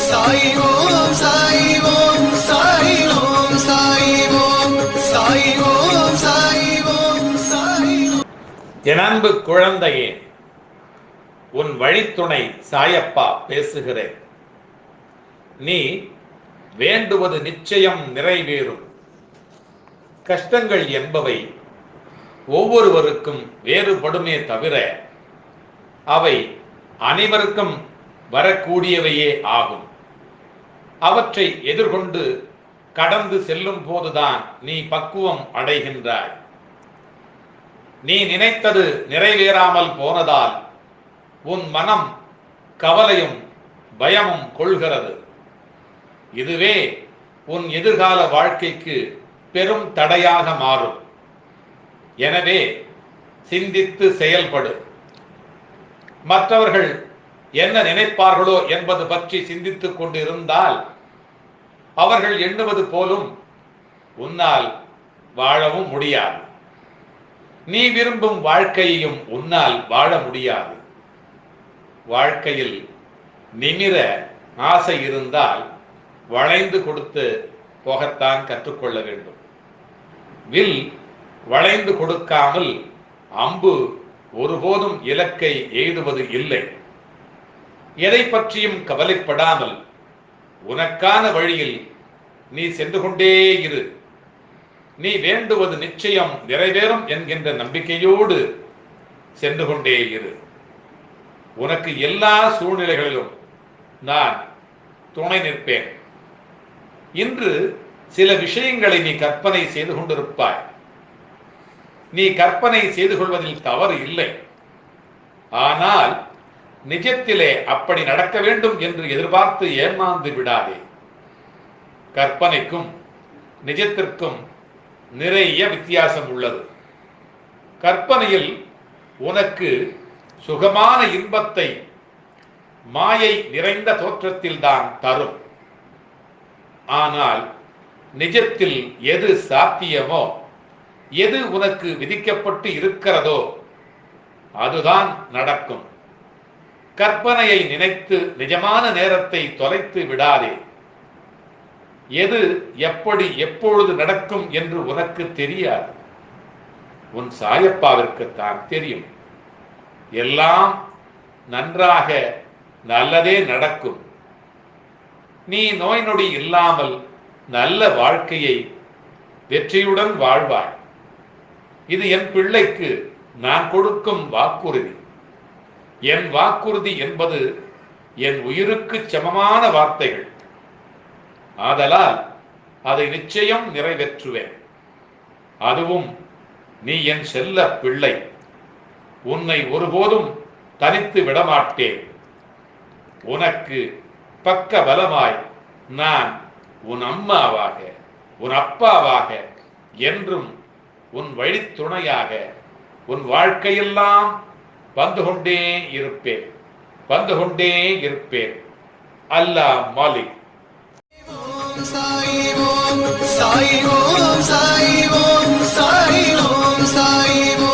சாய் ஓம் சாய் ஓம் சாய் ஓம் சாய் ஓம் சாய் ஓம் சாய் ஓம் சாய். என் அன்பு குழந்தையே, உன் வழித்துணை சாயப்பா பேசுகிறேன். நீ வேண்டுவது நிச்சயம் நிறைவேறும். கஷ்டங்கள் என்பவை ஒவ்வொருவருக்கும் வேறுபடுமே தவிர அவை அனைவருக்கும் வரக்கூடியவையே ஆகும். அவற்றை எதிர்கொண்டு கடந்து செல்லும் போதுதான் நீ பக்குவம் அடைகின்றாய். நீ நினைத்தது நிறைவேறாமல் போனதால் உன் மனம் கவலையும் பயமும் கொள்கிறது. இதுவே உன் எதிர்கால வாழ்க்கைக்கு பெரும் தடையாக மாறும். எனவே சிந்தித்து செயல்படு. மற்றவர்கள் என்ன நினைப்பார்களோ என்பது பற்றி சிந்தித்துக் கொண்டிருந்தால் அவர்கள் எண்ணுவது போலும் உன்னால் வாழவும் முடியாது. நீ விரும்பும் வாழ்க்கையையும் உன்னால் வாழ முடியாது. வாழ்க்கையில் நிமிர ஆசை இருந்தால் வளைந்து கொடுத்து போகத்தான் கற்றுக்கொள்ள வேண்டும். வில் வளைந்து கொடுக்காமல் அம்பு ஒருபோதும் இலக்கை எய்துவது இல்லை. எதை பற்றியும் கவலைப்படாமல் உனக்கான வழியில் நீ சென்று கொண்டே இரு. நீ வேண்டுவது நிச்சயம் நிறைவேறும் என்கின்ற நம்பிக்கையோடு சென்று கொண்டே இரு. உனக்கு எல்லா சூழ்நிலைகளிலும் நான் துணை நிற்பேன். இன்று சில விஷயங்களை நீ கற்பனை செய்து கொண்டிருப்பாய். நீ கற்பனை செய்து கொள்வதில் தவறு இல்லை. ஆனால் நிஜத்திலே அப்படி நடக்க வேண்டும் என்று எதிர்பார்த்து ஏமாந்து விடாதே. கற்பனைக்கும் நிஜத்திற்கும் நிறைய வித்தியாசம் உள்ளது. கற்பனையில் உனக்கு சுகமான இன்பத்தை மாயை நிறைந்த தோற்றத்தில் தான் தரும். ஆனால் நிஜத்தில் எது சாத்தியமோ, எது உனக்கு விதிக்கப்பட்டு இருக்கிறதோ அதுதான் நடக்கும். கற்பனையை நினைத்து நிஜமான நேரத்தை தொலைத்து விடாதே. எது எப்படி எப்பொழுது நடக்கும் என்று உனக்கு தெரியாது. உன் சாயப்பாவிற்குத்தான் தெரியும். எல்லாம் நன்றாக நல்லதே நடக்கும். நீ நோய் நொடி இல்லாமல் நல்ல வாழ்க்கையை வெற்றியுடன் வாழ்வாய். இது என் பிள்ளைக்கு நான் கொடுக்கும் வாக்குறுதி. என் வாக்குறுதி என்பது என் உயிருக்கு சமமான வார்த்தைகள். ஆதலால் அதை நிச்சயம் நிறைவேற்றுவேன். அதுவும் நீ என் செல்ல பிள்ளை. உன்னை ஒருபோதும் தனித்து விடமாட்டேன். உனக்கு பக்க பலமாய் நான் உன் அம்மாவாக, உன் அப்பாவாக, என்றும் உன் வழித்துணையாக உன் வாழ்க்கையெல்லாம் வந்து கொண்டே இருப்பேன், வந்து கொண்டே இருப்பேன். அல்லாஹ் மாலிக். சாய் ஓம் சாய் ஓம் சாய் ஓம் சாய் ஓம் சாய் ஓம்.